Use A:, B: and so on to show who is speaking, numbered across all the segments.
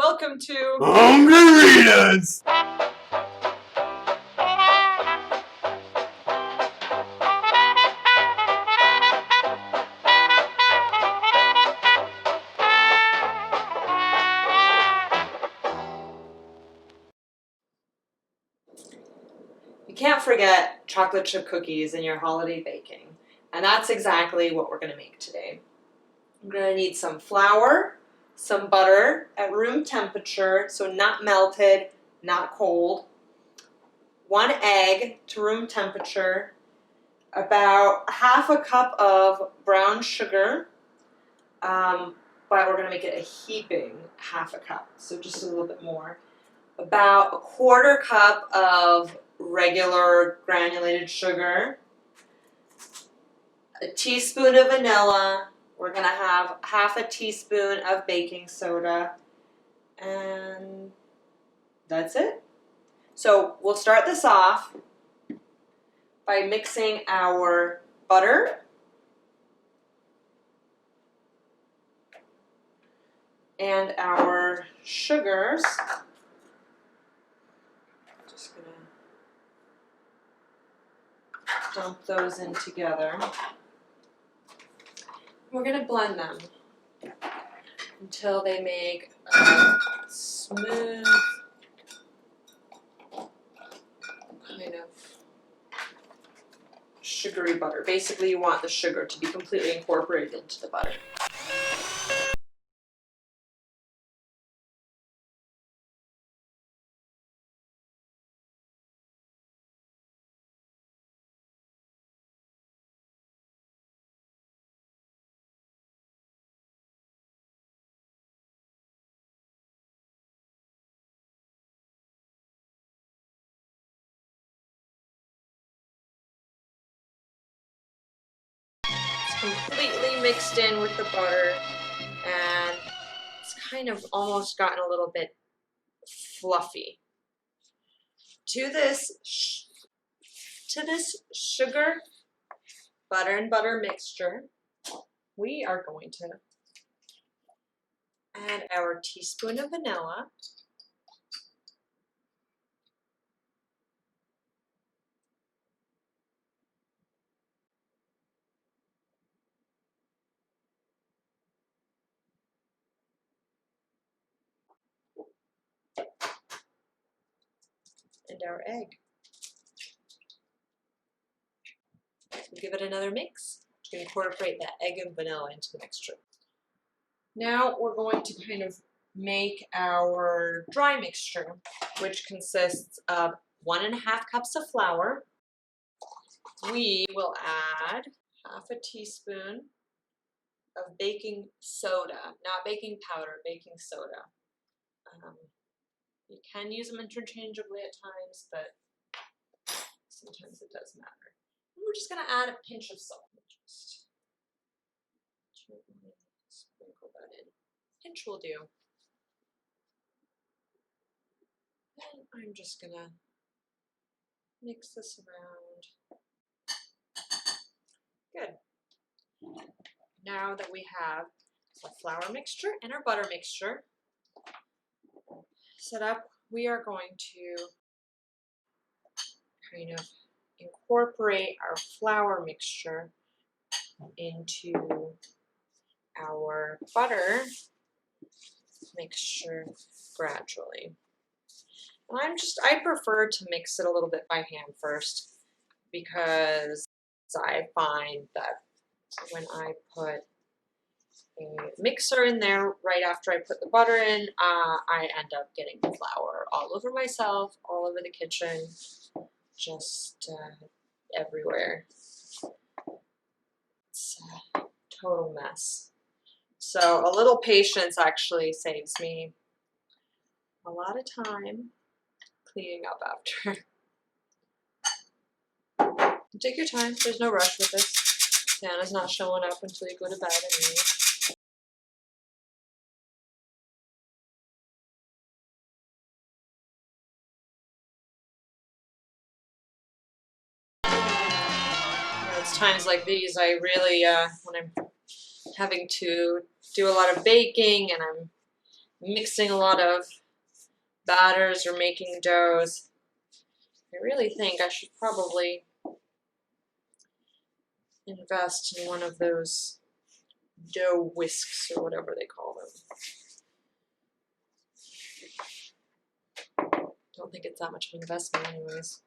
A: Welcome to
B: Hungaritas!
A: You can't forget chocolate chip cookies in your holiday baking. And that's exactly what we're going to make today. I'm going to need some flour, some butter at room temperature, so not melted, not cold, 1 egg to room temperature, about half a cup of brown sugar, but we're going to make it a heaping half a cup, so just a little bit more. About a 1/4 cup of regular granulated sugar, a teaspoon of vanilla. We're going to have half a teaspoon of baking soda, and that's it. So we'll start this off by mixing our butter and our sugars. Just going to dump those in together. We're going to blend them until they make a smooth kind of sugary butter. Basically, you want the sugar to be completely incorporated into the butter. Completely mixed in with the butter, and it's kind of almost gotten a little bit fluffy. To this sugar, butter and butter mixture, we are going to add our teaspoon of vanilla, and our egg. We'll give it another mix to incorporate that egg and vanilla into the mixture. Now we're going to kind of make our dry mixture, which consists of 1½ cups of flour. We will add half a teaspoon of baking soda, not baking powder, baking soda. You can use them interchangeably at times, but sometimes it does matter. And we're just going to add a pinch of salt. Just sprinkle that in. Pinch will do. And I'm just going to mix this around. Good. Now that we have our flour mixture and our butter mixture set up, we are going to kind of incorporate our flour mixture into our butter mixture gradually. And I prefer to mix it a little bit by hand first, because I find that when I put a mixer in there right after I put the butter in, I end up getting the flour all over myself, all over the kitchen, just everywhere. It's a total mess. So a little patience actually saves me a lot of time cleaning up after. Take your time, there's no rush with this. Santa's not showing up until you go to bed anyway. It's times like these I really, when I'm having to do a lot of baking and I'm mixing a lot of batters or making doughs, I really think I should probably invest in one of those dough whisks or whatever they call them. Don't think it's that much of an investment anyways.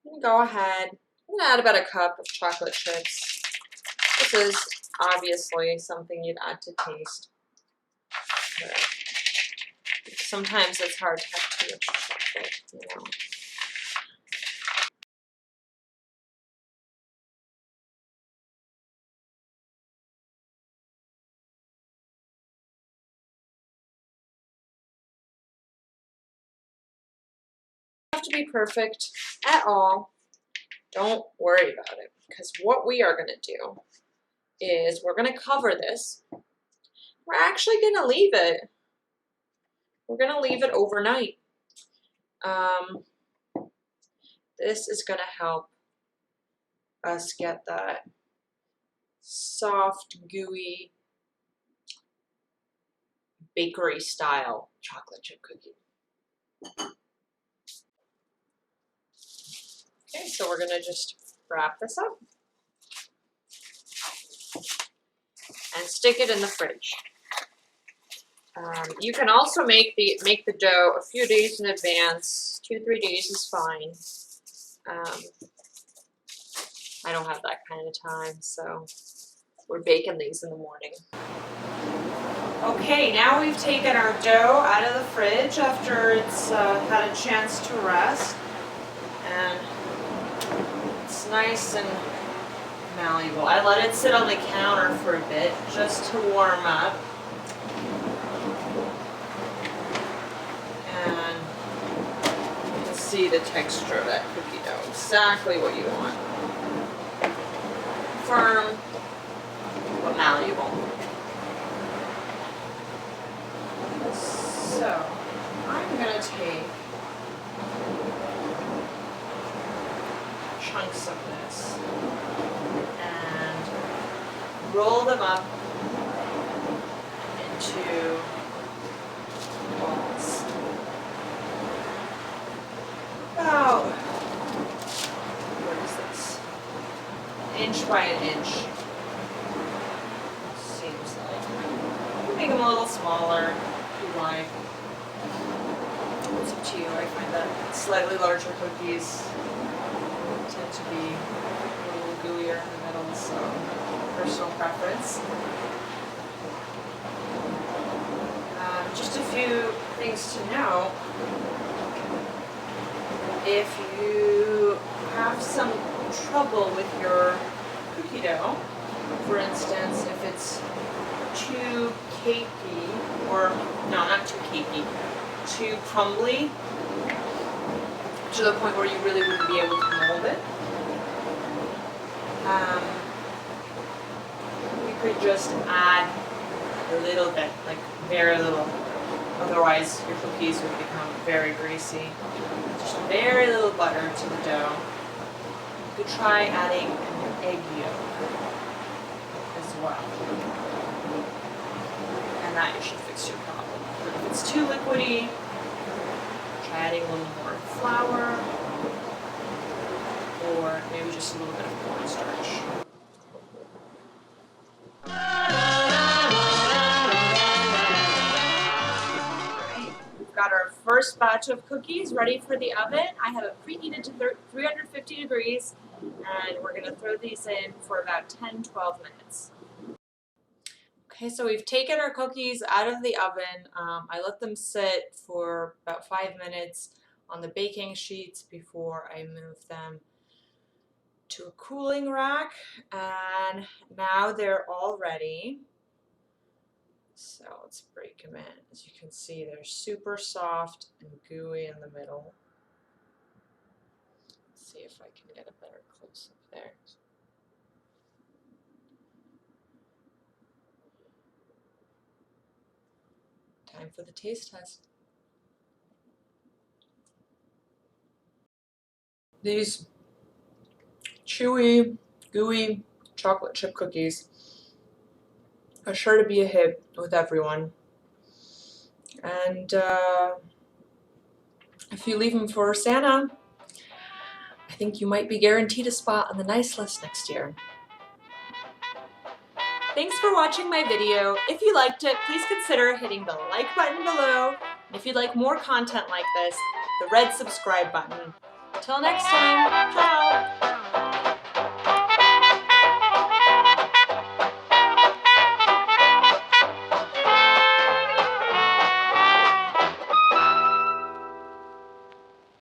A: I'm gonna go ahead, I'm gonna add about a cup of chocolate chips. This is obviously something you'd add to taste. But sometimes it's hard to have too much chocolate, you know. Have to be perfect at all. Don't worry about it, because what we are going to do is we're going to cover this. We're actually going to leave it. We're going to leave it overnight. This is going to help us get that soft, gooey, bakery style chocolate chip cookie. Okay, so we're gonna just wrap this up and stick it in the fridge. You can also make the dough a few days in advance. 2-3 days is fine. I don't have that kind of time, so we're baking these in the morning. Okay, now we've taken our dough out of the fridge after it's had a chance to rest, and it's nice and malleable. I let it sit on the counter for a bit just to warm up. And you can see the texture of that cookie dough, exactly what you want. Firm, but malleable. So, I'm going to take chunks of this and roll them up into balls. About, what is this? Inch by an inch. Seems like. You can make them a little smaller if you like. It's up to you. I find that slightly larger cookies tend to be a little gooier in the middle, so personal preference. Just a few things to know. If you have some trouble with your cookie dough, for instance, if it's too cakey, or no, not too cakey, too crumbly, to the point where you really wouldn't be able to mold it, you could just add a little bit, like very little. Otherwise, your cookies would become very greasy. Just very little butter to the dough. You could try adding an egg yolk as well. And that should fix your problem. But if it's too liquidy, try adding a little more flour, or maybe just a little bit of cornstarch. Got our first batch of cookies ready for the oven. I have it preheated to 350 degrees, and we're going to throw these in for about 10-12 minutes. Okay, so we've taken our cookies out of the oven. I let them sit for about 5 minutes on the baking sheets before I move them to a cooling rack, and now they're all ready. So let's break them in. As you can see, they're super soft and gooey in the middle. Let's see if I can get a better close-up there. Time for the taste test. These chewy, gooey chocolate chip cookies are sure to be a hit with everyone. And if you leave them for Santa, I think you might be guaranteed a spot on the nice list next year. Thanks for watching my video. If you liked it, please consider hitting the like button below. And if you'd like more content like this, the red subscribe button. Till next time, ciao!